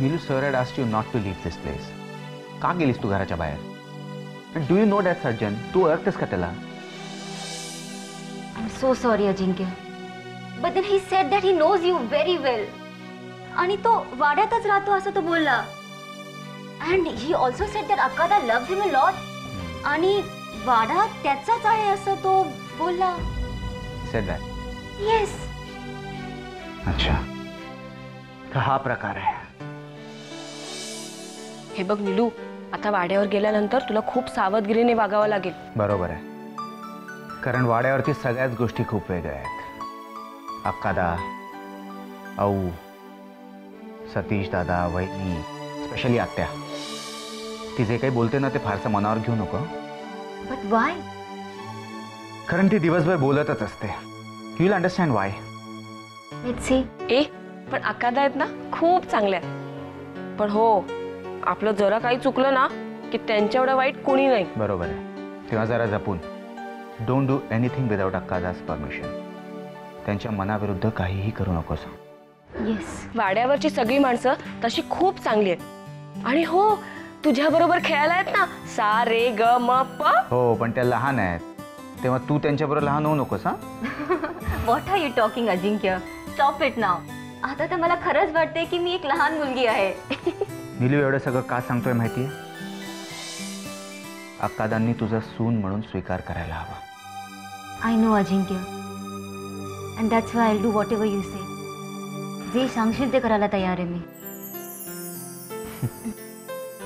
Neelu, sir had asked you not to leave this place. का गेलीस तू घराच्या बाहेर? And do you know that surgeon? तू ओळखतेस का त्याला? I'm so sorry, Ajinkya. But then he said that he knows you very well. आणि तो वाड्यातच राहतो असं तो बोलला. And he also said that Akkada loves him a lot. आणि वाडा त्याचाच आहे असं तो बोलला. Said that. Yes. अच्छा. तर हा प्रकार आहे. हे बघ नीलू, आता वाड्यावर गेल्यानंतर तुला खूप सावधगिरीने वागावं लागेल. बरोबर आहे. कारण वाड्यावरती सगळ्याच गोष्टी खूप वेगळ्या आहेत. अक्कादा, आऊ, सतीश दादा, वहिनी, स्पेशली आत्या. ती जे काही बोलते ना ते फारसं मनावर घेऊ नको. But why? कारण ती दिवसभर बोलतच असते. You will understand why. Let's see. पण अक्कादा आहेत ना खूप चांगल्या आहेत. पण हो, आपलं जरा काही चुकलं ना की त्यांच्या एवढं वाईट कोणी नाही. बरोबर आहे. तेव्हा जरा जपून. डोंट डू एनिथिंग विदाउट अक्कादाज परमिशन. त्यांच्या मनाविरुद्ध काहीही करू नकोस. Yes. वाड्यावरची सगळी माणसं तशी खूप चांगली आहेत. आणि हो, तुझ्या बरोबर खेळायला आहेत ना सा रे ग म प. हो, पण त्या लहान आहेत. तेव्हा तू त्यांच्याबरोबर लहान होऊ नकोस. हा. What are you talking, Ajinkya? Stop it now. आता तर मला खरंच वाटते की मी एक लहान मुलगी आहे. नीलू, एवढं सगळं का सांगतोय माहितीये? अक्कादांनी तुझा सून म्हणून स्वीकार करायला हवा. I know, Ajinkya. And that's why I'll do whatever you say. जे सांगशील ते करायला तयार आहे मी.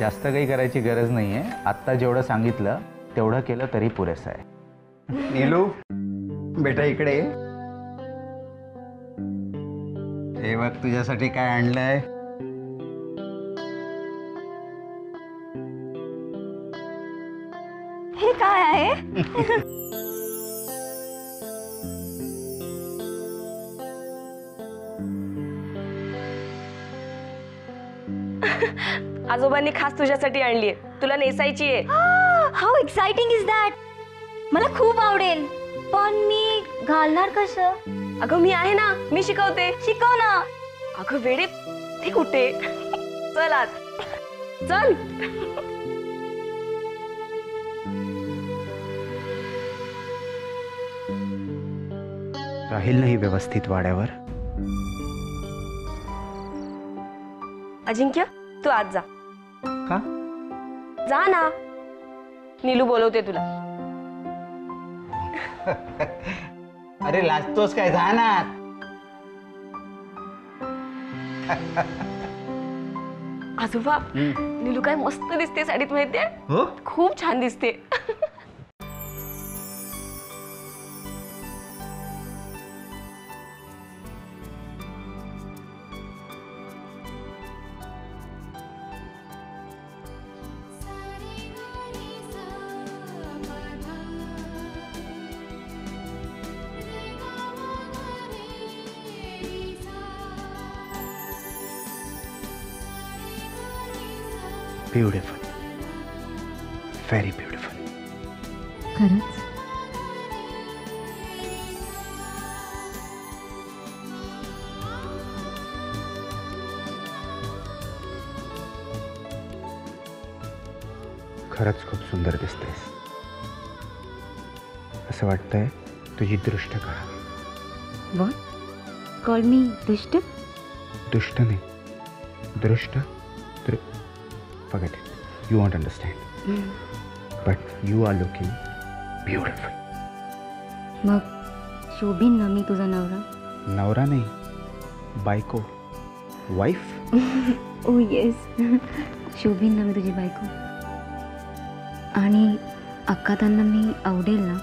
जास्त काही करायची गरज नाहीये. आत्ता जेवढं सांगितलं तेवढं केलं तरी पुरेसं आहे. नीलू बेटा, इकडे ये. हे बघ तुझ्यासाठी काय आणलंय. हे काय आहे? आजोबांनी खास तुझ्यासाठी आणलीये. तुला नेसायची आहे. How exciting is that. मला खूप आवडेल. पण मी घालणार कसं? अगं मी आहे ना, मी शिकवते. शिकव ना. अगं वेडे, ते कुठे? चल आत, चल. राहील नाही व्यवस्थित वाड्यावर. अजिंक्य, तू आत जा. का? जा ना, नीलू बोलवते तुला. अरे लाजतोस काय? जा ना. आजोबा, नीलू काय मस्त दिसते साडीत माहितीये. हो, खूप छान दिसते. Beautiful, very beautiful. खरंच? खरंच खूप सुंदर दिसतेस. असं वाटतंय तुझी दृष्ट करावी. What? Call me दुष्ट? दुष्ट नाही, दृष्ट. Forget it. You won't understand. But you are looking beautiful. मग शोभीन ना मी तुझा नवरा? नवरा नाही, बायको, वाईफ. ओ येस. शोभीन ना मी तुझी बायको. आणि अक्कादांना मी आवडेल ना?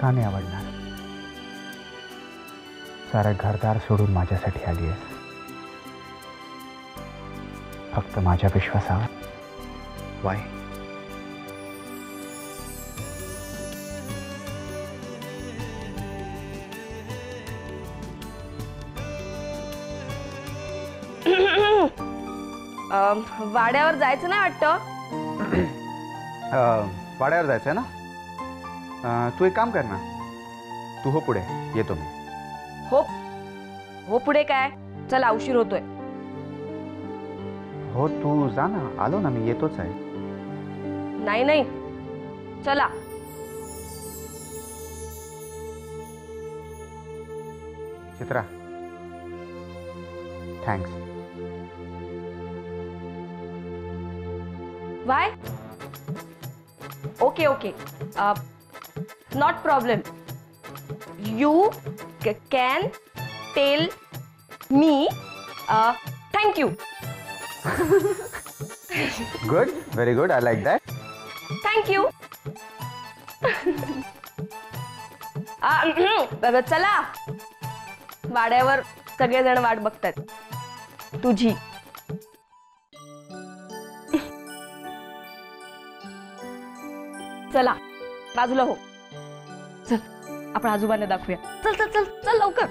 का नाही आवडणार? सारा घरदार सोडून माझ्यासाठी आली आहेस. फक्त माझ्या विश्वासावर. वाय? वाड्यावर जायचं ना वाटतं. वाड्यावर जायचं आहे ना. तू एक काम कर ना, तू हो पुढे, येतो मी. हो हो पुढे काय, चला उशीर होतोय. हो तू जा ना, आलो ना मी, येतोच आहे. नाही नाही, चला. Chitra, thanks. Why okay okay, not problem. You can tell me thank you. Good, very good, I like that. Thank you. चला, वाड्यावर सगळेजण वाट बघतात तुझी. चला बाजूला हो. चल आपण आजोबांना दाखवूया. चल चल चल चल लवकर.